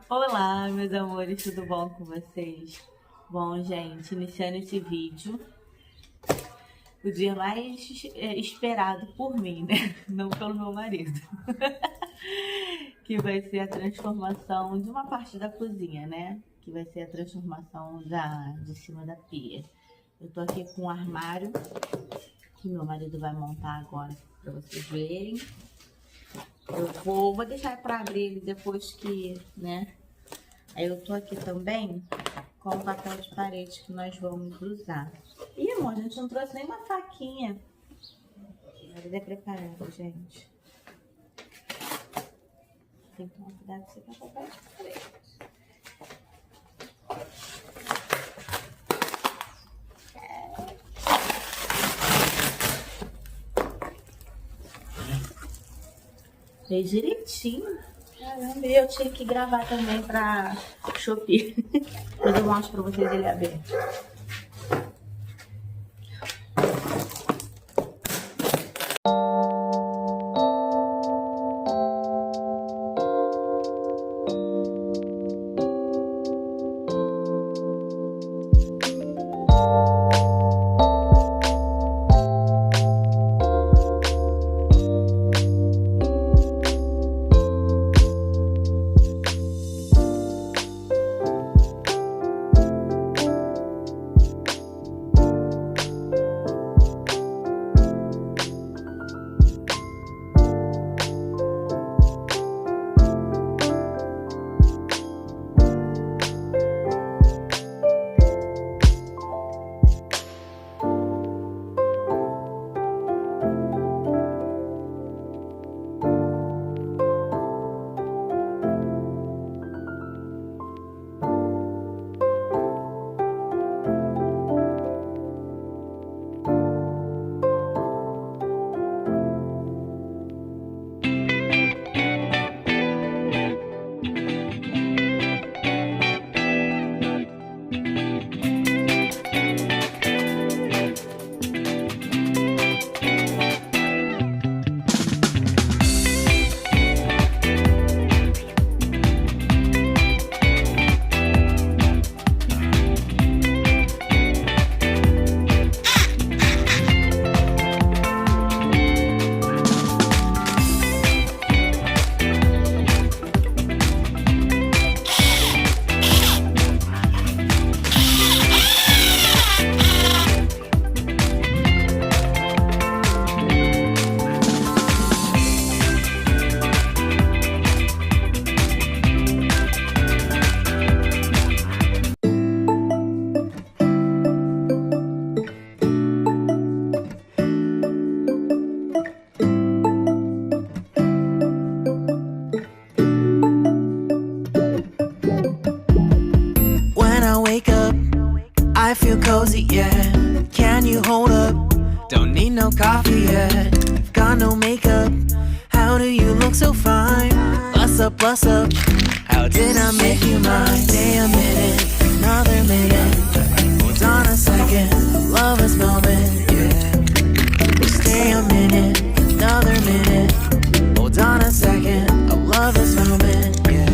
Olá, meus amores, tudo bom com vocês? Bom, gente, iniciando esse vídeo, o dia mais esperado por mim, né? Não pelo meu marido. Que vai ser a transformação de uma parte da cozinha, né? Que vai ser a transformação de cima da pia. Eu tô aqui com um armário que meu marido vai montar agora pra vocês verem. Eu vou deixar pra abrir ele depois que, né? Aí eu tô aqui também com o papel de parede que nós vamos usar. Ih, amor, a gente não trouxe nem uma faquinha. Mas é preparado, gente. Tem que tomar cuidado com esse papel de parede. Fez direitinho. Caramba, e eu tinha que gravar também pra Shopee. Depois eu mostro pra vocês ele aberto. I feel cozy, yeah. Can you hold up? Don't need no coffee yet. Got no makeup. How do you look so fine? Bust up, bust up. How did I make you mine? Stay a minute, another minute. Hold on a second, love this moment, yeah. Stay a minute, another minute. Hold on a second, I love this moment, yeah.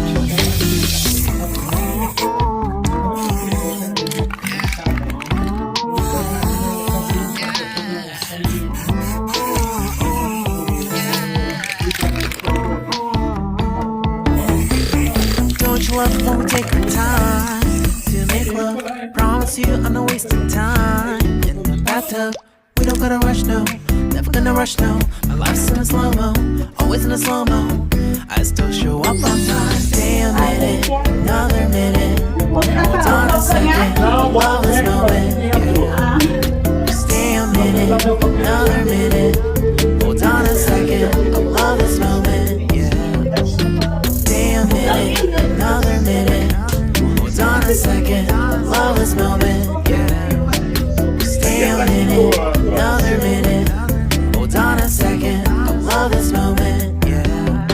Love when we take our time to make love. Promise you I'm not wasting time in the bathtub. We don't gotta rush, no. Never gonna rush, no. My life's in a slow-mo, always in a slow-mo. I still show up on time. Stay a minute, another minute. Hold on a second, love this moment, yeah. Stay a minute, another minute. Hold on a second, I love this moment, yeah. Stay a minute, another minute. Hold on a second, love this moment, yeah. Stay a minute, another minute. Hold on a second, I love this moment, yeah.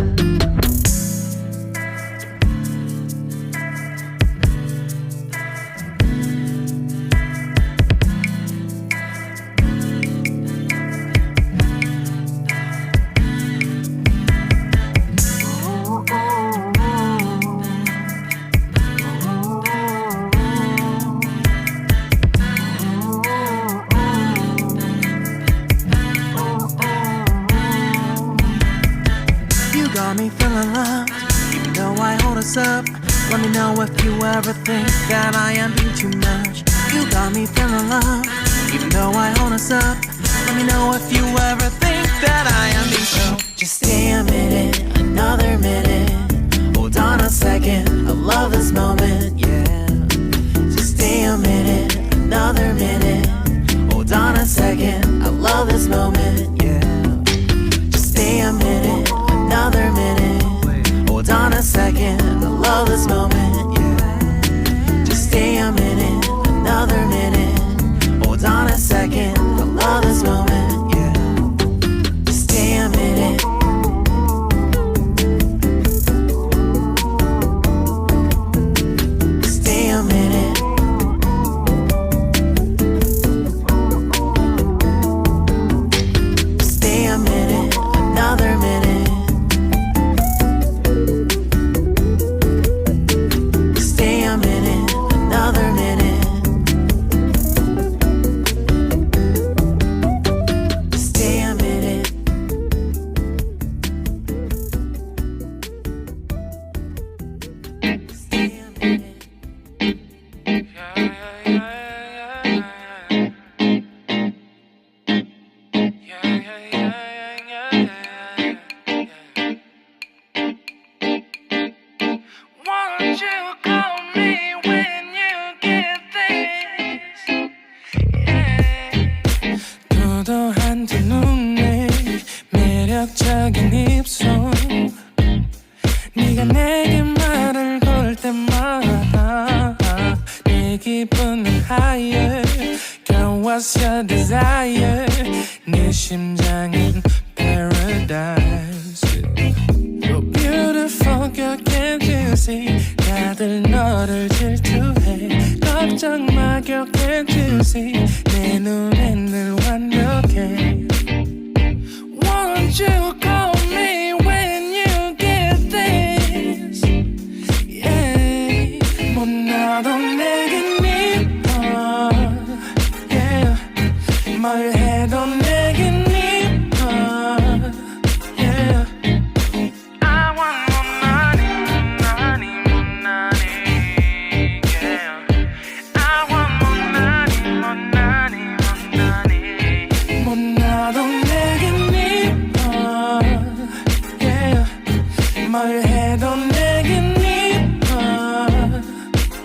what's up. Let me know if you ever think that I am being too much. You got me feeling love, even though I own us up. Let me know if you ever think that I am being so. Just stay a minute, another minute. Hold on a second, I love this moment, yeah. Just stay a minute, another minute. Hold on a second, I love this moment, yeah. Just stay a minute, another minute. Hold on a second, I love this moment, yeah. Just stay a minute, another minute. Hold on a second, I love this moment, yeah. Just stay a minute. Stay a minute. Stay a minute, another minute. Stay a minute, another minute. Stay a minute. Stay a minute. Won't you call me when you get this? Yeah. 도도한 두 눈에 매력적인 입술 네가 내게 말을 걸 때마다 내 기분은 higher Girl, what's your desire? 내 심장은 paradise You're beautiful, girl, can't you see? 다들 너를 질투해 걱정 마, girl, can't you see? 내 눈엔 늘 완벽해 Won't you call me when you get this? Yeah, 못나도 내겐 이뻐 Yeah, 뭘 해도 내겐 이뻐 Yeah I want more money, money, more money, yeah. I want more money, more money, more money. 못나도 내겐 이뻐, yeah. 뭘 해도 내겐 이뻐,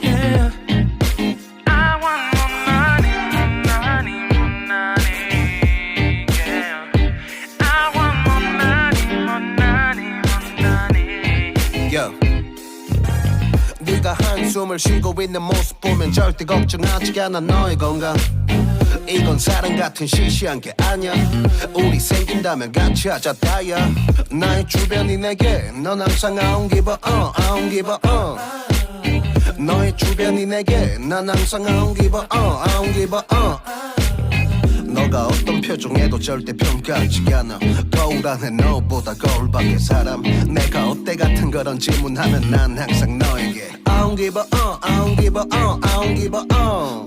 yeah. I want more money, more money, more money, yeah. I want more money, more money, more money. Yo. 네가 한숨을 쉬고 있는 모습 보면 절대 걱정하지 않아 너의 건강 이건 사랑 같은 시시한 게 아니야 우리 생긴다면 같이 하자 다야 나의 주변이 내게 넌 항상 I don't give a I don't give a 너의 주변이 내게 난 항상 I don't give a I don't give a 너가 어떤 표정에도 절대 평가하지 않아 거울 안에 너보다 거울 밖의 사람 내가 어때 같은 그런 질문하면 난 항상 너에게 I don't give a I don't give a I don't give a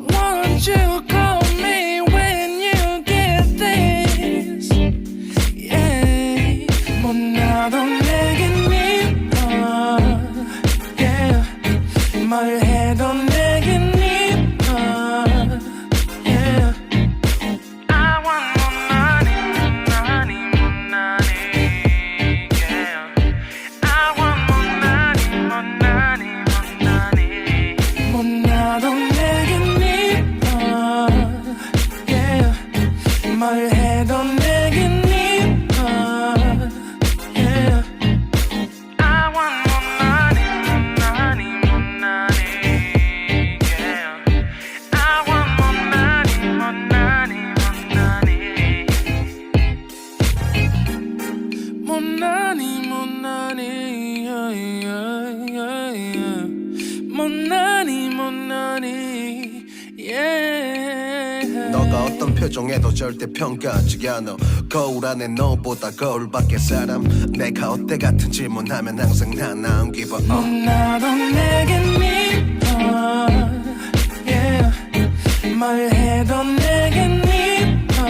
Won't you call me when you get this? Yeah, 못나도 내겐 이뻐 Yeah, 뭘 해도 내겐 이뻐 Yeah I want more money, money, more money, yeah. I want more money, more money, more money. 못나도 내겐 이뻐, yeah. 뭘 해도 내겐 이뻐, yeah. I want more money, more money, more money, yeah. I want more money, more money, more money. More money, yeah, yeah, yeah, yeah. More money, yeah. 너가 어떤 표정에도 절대 평가하지 않아 거울 안에 너보다 거울 밖의 사람 내가 어때 같은 질문하면 항상 난 I don't give a 못나도 내겐 이뻐 yeah. 뭘 해도 내겐 이뻐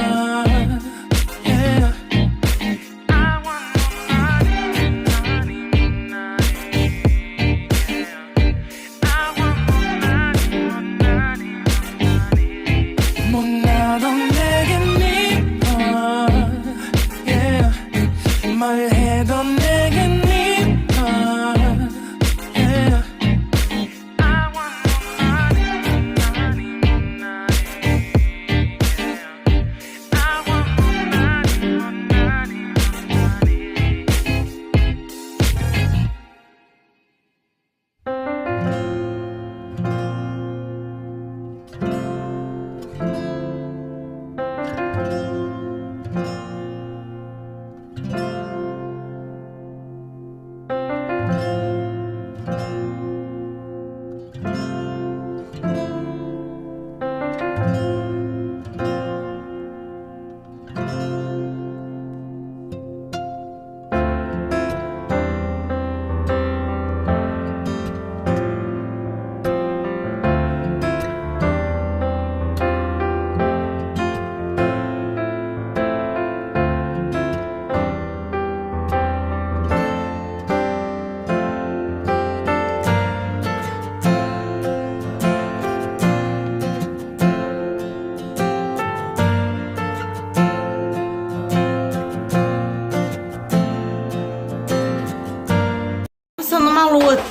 yeah. I want more money, money, money.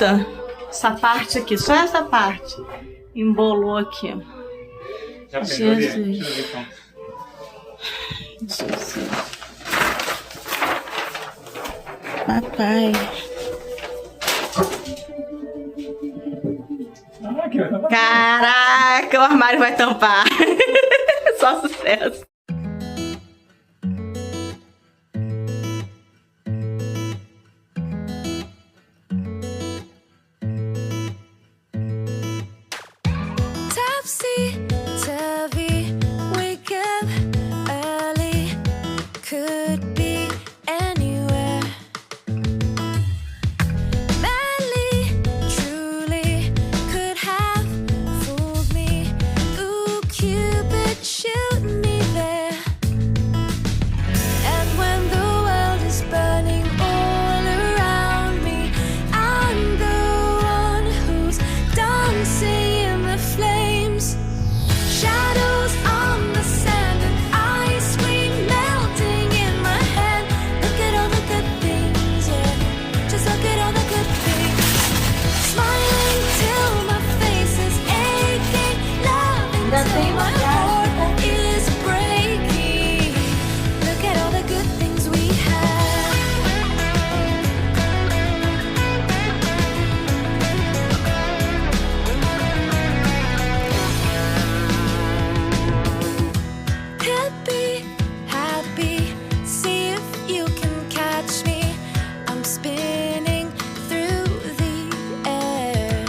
Nossa, essa parte aqui, só essa parte embolou aqui. Já pegou, Jesus. Deixa eu ver então. Jesus. Papai. Ah, aqui, ó. Caraca, o armário vai tampar. Só sucesso. Topsy-turvy, wake up early, could be anywhere. Madly, truly, could have fooled me. Ooh, Cupid, shoot me there. And when the world is burning all around me, I'm the one who's dancing in the flames. Shadows on the sand and ice cream melting in my hand. Look at all the good things, yeah. Just look at all the good things. Smiling till my face is aching, loving till my heart is breaking. Look at all the good things we have. Happy, happy, see if you can catch me. I'm spinning through the air,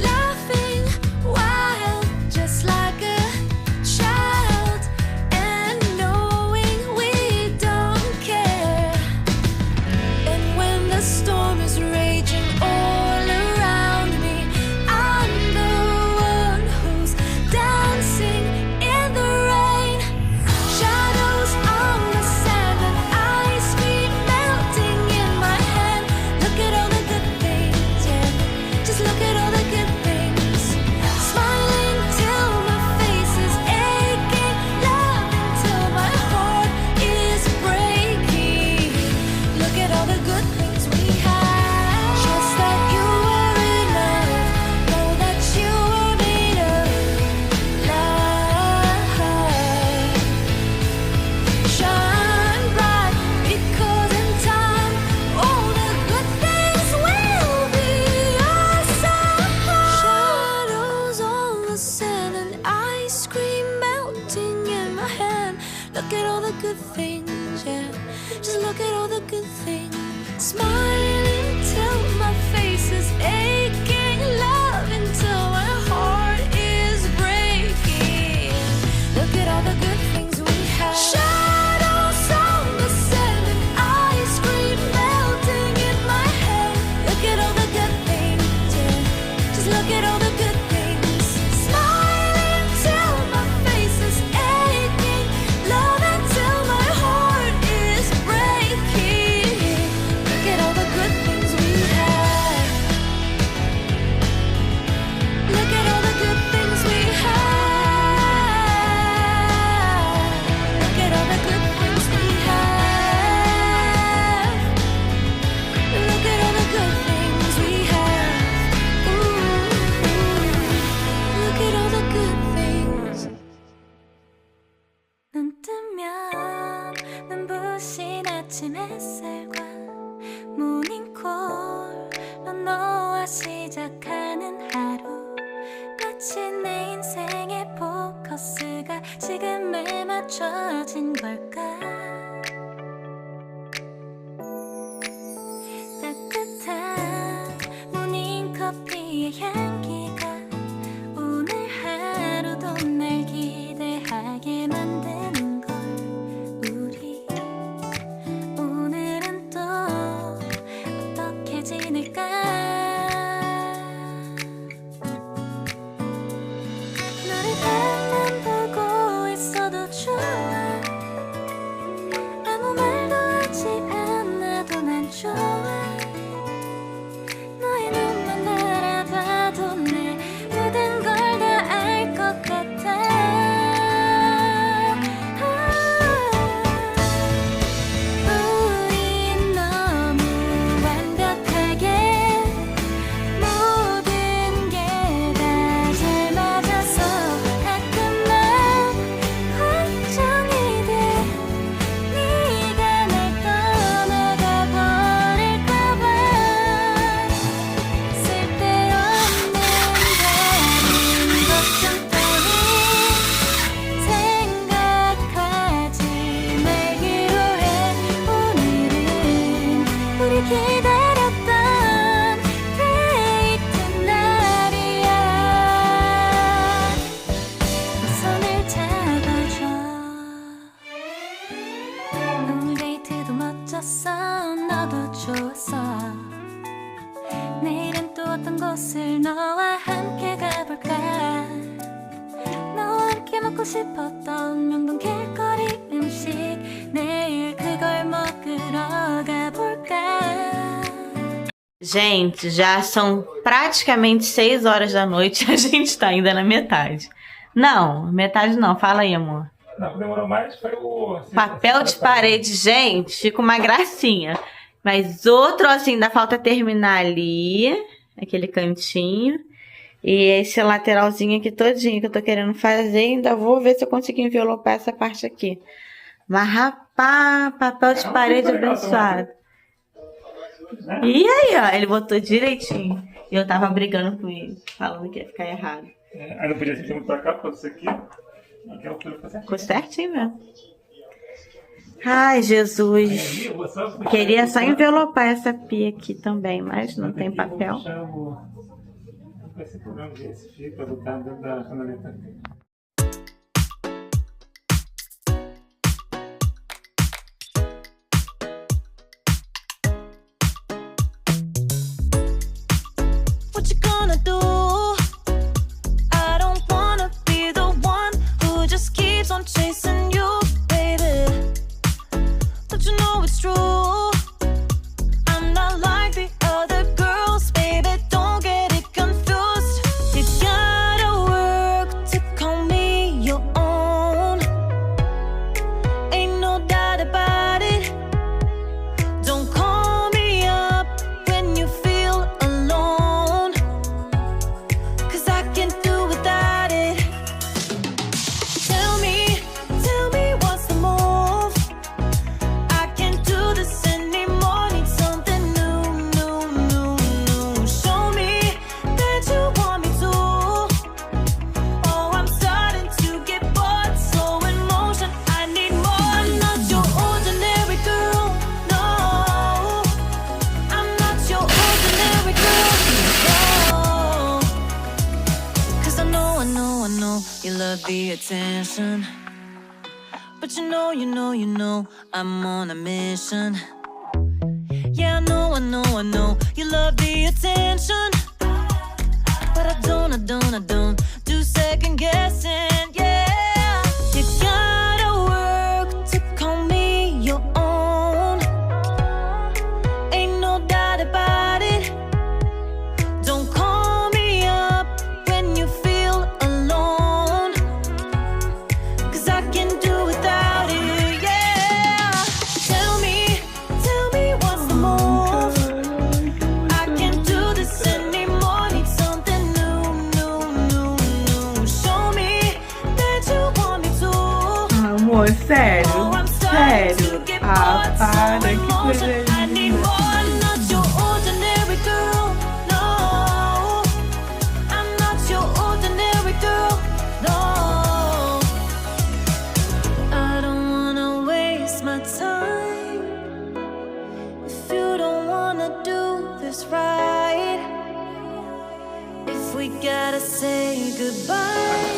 laughing wild, just like a child, and knowing we don't care. And when the storm is raging all around me, I'm the one who's dancing in the rain. Shadows on the sand and ice cream melting in my hand. Look at all the good things, yeah. Just look at all the good things. Smiling till my face is aching, loving till my heart is breaking. Look at all the good things we have. Just that you are enough. Know that you are made of love. Shine bright, because in time all the good things will be awesome. Shadows on the sand and ice cream melting in my hand. Look at all the good things, yeah. Just look at all the good things. Smiling till my face is aching, loving till my heart is breaking. Look at all the good things we have. Shadows on the sand and ice cream melting in my head. Look at all the good things, yeah. Just look at all the good things. Smiling till my face is aching, loving till my heart is breaking. Look at all the good things we have. Look at all the good things we have. Look at all the good things we have. Look at all the good things we have. Ooh, look at all the good things. 눈 뜨면 눈부신 아침 햇살과 모닝콜로 너와 시작하는 하루. 마치 내 인생의 포커스가 지금에 맞춰진 걸까. 따뜻한 모닝커피의 향기가 오늘 하루도 날 기대하게 만드는 걸. 우리 오늘은 또 어떻게 지낼까. 너를 바라만 보고 있어도 좋아. 아무 말도 하지 않아도 난 좋아. 너의 눈만 바라봐도 어떤 곳을 너와 함께 가볼까 너와 함께 먹고 싶었던 명동 길거리 음식 내일 그걸 먹으러 가볼까. Gente, já são praticamente 6 horas da noite e a gente tá ainda na metade. Não, metade não. Fala aí, amor. Não, demorou mais, foi o... Papel de parede, gente, fica uma gracinha. Mas outro, assim, ainda falta terminar ali, aquele cantinho. E esse lateralzinho aqui todinho que eu tô querendo fazer. Ainda vou ver se eu consigo envelopar essa parte aqui. Mas, rapaz, papel de parede abençoado. E aí, ó, ele botou direitinho. E eu tava brigando com ele, falando que ia ficar errado. Aí não podia sentir muito pra cá, porque isso aqui... Aqui ela ficou certinho. Ficou certinho mesmo. Ai, Jesus. Queria só envelopar essa pia aqui também, mas não tem papel. Esse programa desse fio pra botar dentro da canaleta. What you gonna do? I don't wanna be the one who just keeps on chasing you, baby. Don't you know it's true? I'm not like the other girls, baby. Don't get it confused. You gotta work to call me your own. Ain't no doubt about it. Don't call me up when you feel alone, 'cause I can't do without it. Tell me what's the move? I can't do this anymore. Need something new, new, new, new. Show me that you want me to. Oh, I'm starting to get bored. Slow in motion, I need more. I'm not your ordinary girl, no. I'm not your ordinary girl, no. 'Cause I know you love the attention. But you know, I'm on a mission. Yeah, I know, you love the attention. But I don't do second guessing, yeah. You gotta work to call me your own. Ain't no doubt about it. Don't call me up when you feel alone, 'cause I can do without it, yeah. Tell me what's the move? I can't do this anymore. Need something new, new, new, new. Show me that you want me to. Amor, sério? Oh, I'm starting to Sério? get Ah, bored. para, Slow in que motion, coisa I need linda. more. I'm not your ordinary girl, no. I'm not your ordinary girl, no. I don't wanna waste my time if you don't wanna do this right. If we gotta say goodbye,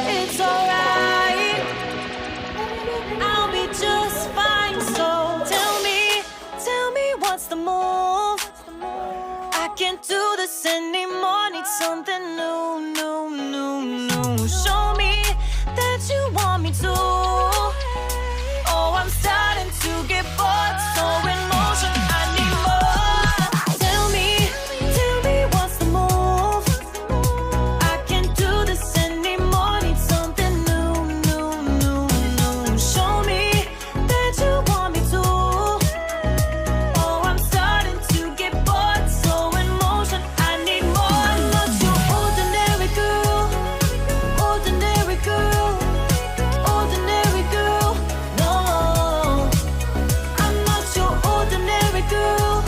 it's alright. I'll be just fine. So tell me what's the move? I can't do this anymore. Need something new, new, new, new. Show me that you want me to. Oh, I'm starting to get bored. So in motion, I need more. Tell me what's the move? I can't do this anymore. Need something new, new, new, new. Show me that you want me to. Oh, I'm starting to get bored. So in motion, I need more. I'm not your ordinary girl, ordinary girl, ordinary girl, no. I'm not your ordinary girl,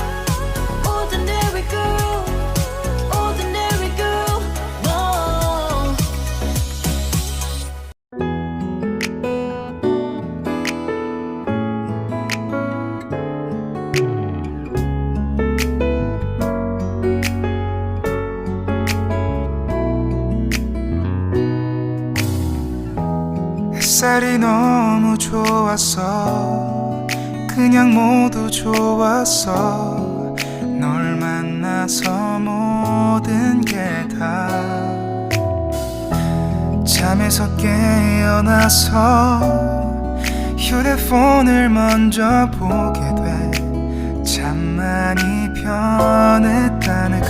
ordinary girl, ordinary girl, no. 햇살이 너무 좋았어 그냥 모두 좋았어 널 만나서 않을까 잠에서 깨어나서 휴대폰을 먼저 보게 돼 참 많이 변했다는가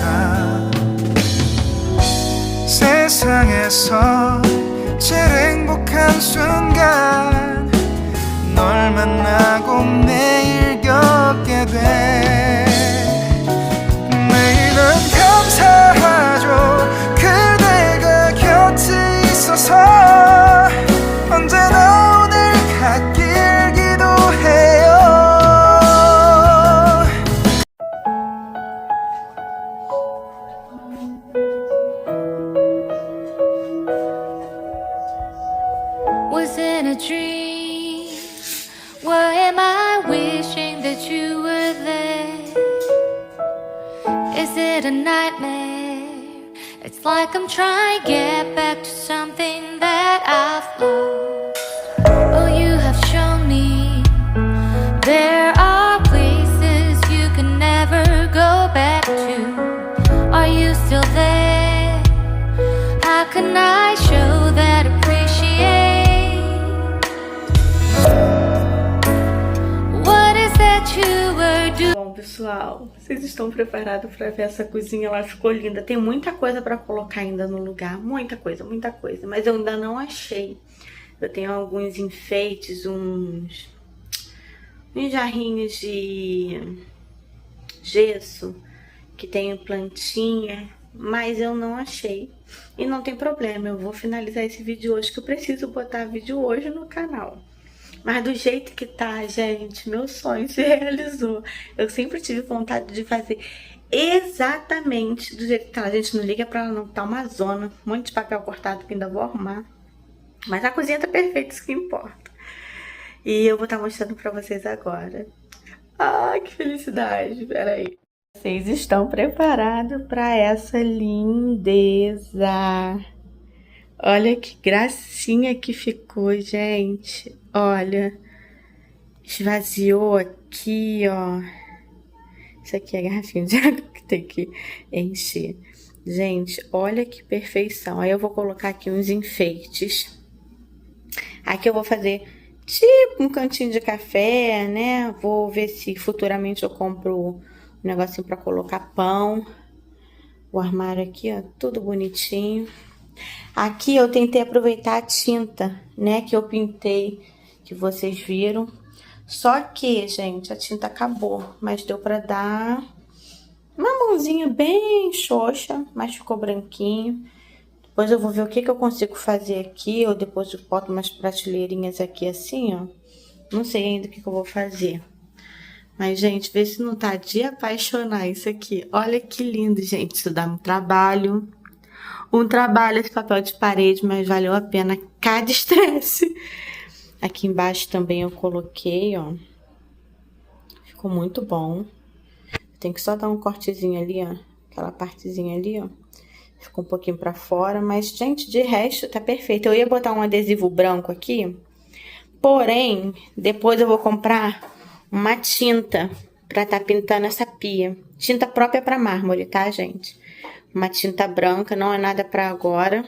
세상에서 제일 행복한 순간 널 만나고 매일 겪게 돼 매일은 감사하죠 그대가 곁에 있어서 언제나 오늘 같길 기도해요 Was it a dream? Or am I wishing that you were there? Is it a nightmare? It's like I'm trying to get back to something that I've lost. Oh, you have shown me there are places you can never go back to. Are you still there? How can I show that appreciate? What is that you were doing? Bom, pessoal, vocês estão preparados para ver essa cozinha? Ela ficou linda. Tem muita coisa para colocar ainda no lugar. Muita coisa. Mas eu ainda não achei. Eu tenho alguns enfeites, uns jarrinhos de gesso que tem plantinha, mas eu não achei. E não tem problema, eu vou finalizar esse vídeo hoje, que eu preciso botar vídeo hoje no canal. Mas do jeito que tá, gente, meu sonho se realizou. Eu sempre tive vontade de fazer exatamente do jeito que tá. A gente não liga pra ela não, tá uma zona. Um monte de papel cortado que ainda vou arrumar. Mas a cozinha tá perfeita, isso que importa. E eu vou estar mostrando pra vocês agora. Ah, que felicidade, peraí. Vocês estão preparados pra essa lindeza? Olha que gracinha que ficou, gente. Olha, esvaziou aqui, ó. Isso aqui é garrafinha de água que tem que encher. Gente, olha que perfeição. Aí eu vou colocar aqui uns enfeites. Aqui eu vou fazer tipo um cantinho de café, né? Vou ver se futuramente eu compro um negocinho pra colocar pão. O armário aqui, ó, tudo bonitinho. Aqui eu tentei aproveitar a tinta, né, que eu pintei, que vocês viram. Só que, gente, a tinta acabou, mas deu pra dar uma mãozinha bem xoxa, mas ficou branquinho. Depois eu vou ver o que eu consigo fazer aqui, ou depois eu boto umas prateleirinhas aqui assim, ó. Não sei ainda o que eu vou fazer. Mas, gente, vê se não tá de apaixonar isso aqui. Olha que lindo, gente, isso dá um trabalho. Um trabalho esse papel de parede, mas valeu a pena cada estresse. Aqui embaixo também eu coloquei, ó. Ficou muito bom. Tem que só dar um cortezinho ali, ó. Aquela partezinha ali, ó. Ficou um pouquinho pra fora, mas, gente, de resto tá perfeito. Eu ia botar um adesivo branco aqui, porém, depois eu vou comprar uma tinta pra tá pintando essa pia. Tinta própria pra mármore, tá, gente? Uma tinta branca, não é nada pra agora.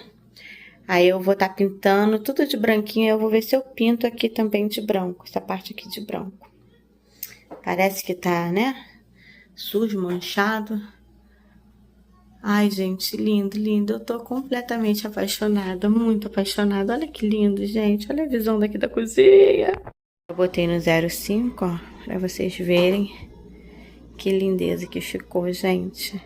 Aí eu vou tá pintando tudo de branquinho. Eu vou ver se eu pinto aqui também de branco. Essa parte aqui de branco. Parece que tá, né? Sujo, manchado. Ai, gente, lindo, lindo. Eu tô completamente apaixonada, muito apaixonada. Olha que lindo, gente. Olha a visão daqui da cozinha. Eu botei no 0,5, ó, pra vocês verem que lindeza que ficou, gente.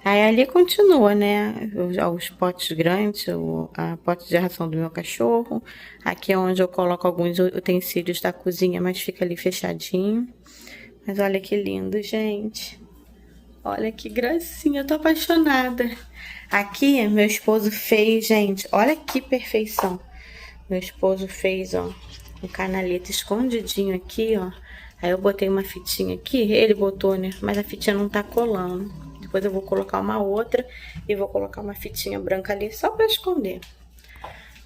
Aí ali continua, né, os potes grandes, a pote de ração do meu cachorro. Aqui é onde eu coloco alguns utensílios da cozinha, mas fica ali fechadinho. Mas olha que lindo, gente. Olha que gracinha, eu tô apaixonada. Aqui, meu esposo fez, gente, olha que perfeição. Meu esposo fez, ó, um canaleta escondidinho aqui, ó. Aí eu botei uma fitinha aqui, ele botou, né, mas a fitinha não tá colando. Depois eu vou colocar uma outra e vou colocar uma fitinha branca ali só pra esconder.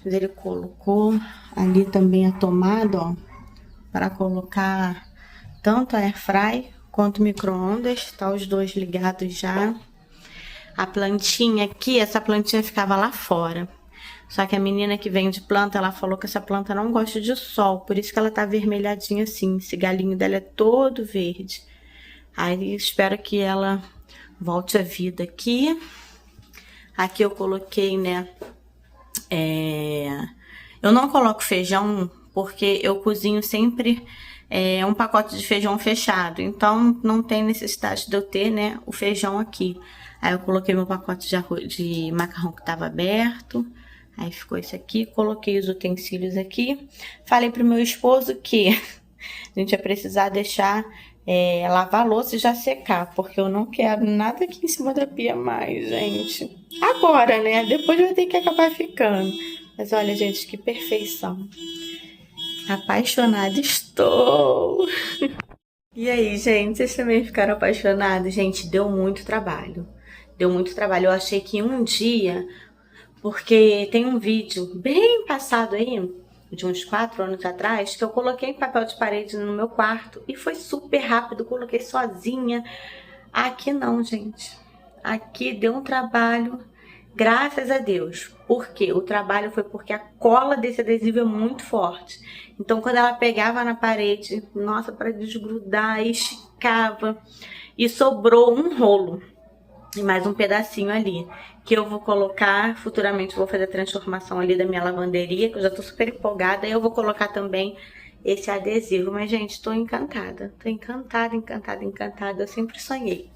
Mas ele colocou ali também a tomada, ó, para colocar tanto a airfry quanto o micro-ondas. Tá os dois ligados já. a plantinha aqui, essa plantinha ficava lá fora. Só que a menina que vende planta, ela falou que essa planta não gosta de sol, por isso que ela tá avermelhadinha assim. Esse galinho dela é todo verde. Aí espero que ela volte à vida aqui. Aqui eu coloquei, né? Eu não coloco feijão porque eu cozinho sempre um pacote de feijão fechado. Então não tem necessidade de eu ter, né, o feijão aqui. Aí eu coloquei meu pacote de macarrão que estava aberto. Aí ficou isso aqui. Coloquei os utensílios aqui. Falei pro meu esposo que a gente ia precisar deixar lavar a louça e já secar, porque eu não quero nada aqui em cima da pia mais, gente. Agora, né? Depois vai ter que acabar ficando. Mas olha, gente, que perfeição. Apaixonada estou. E aí, gente, vocês também ficaram apaixonados? Gente, deu muito trabalho. Deu muito trabalho. Eu achei que um dia, porque tem um vídeo bem passado aí, de uns 4 anos atrás, que eu coloquei papel de parede no meu quarto e foi super rápido, coloquei sozinha. Aqui não, gente. Aqui deu um trabalho, graças a Deus. Por quê? O trabalho foi porque a cola desse adesivo é muito forte. Então, quando ela pegava na parede, nossa, para desgrudar, esticava. E sobrou um rolo e mais um pedacinho ali, que eu vou colocar, futuramente vou fazer a transformação ali da minha lavanderia, que eu já tô super empolgada, e eu vou colocar também esse adesivo. Mas, gente, tô encantada, eu sempre sonhei.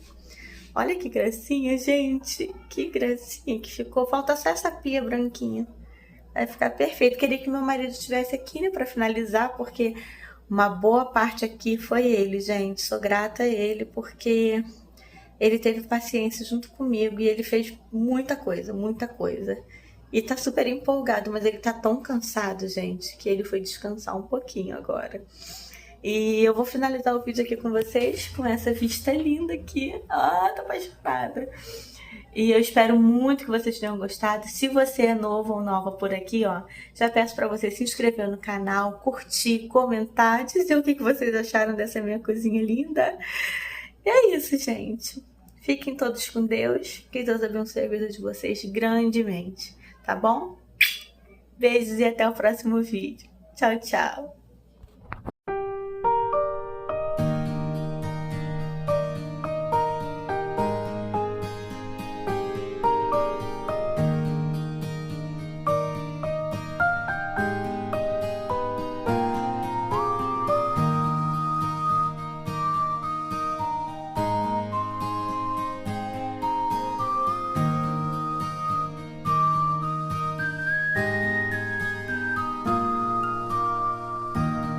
Olha que gracinha, gente, que gracinha que ficou. Falta só essa pia branquinha, vai ficar perfeito. Queria que meu marido estivesse aqui, né, pra finalizar, porque uma boa parte aqui foi ele, gente. Sou grata a ele, porque ele teve paciência junto comigo e ele fez muita coisa, muita coisa. E tá super empolgado, mas ele tá tão cansado, gente, que ele foi descansar um pouquinho agora. E eu vou finalizar o vídeo aqui com vocês, com essa vista linda aqui. Ah, tô apaixonada. E eu espero muito que vocês tenham gostado. Se você é novo ou nova por aqui, ó, já peço pra você se inscrever no canal, curtir, comentar, dizer o que vocês acharam dessa minha cozinha linda. E é isso, gente. Fiquem todos com Deus. Que Deus abençoe a vida de vocês grandemente. Tá bom? Beijos e até o próximo vídeo. Tchau, tchau.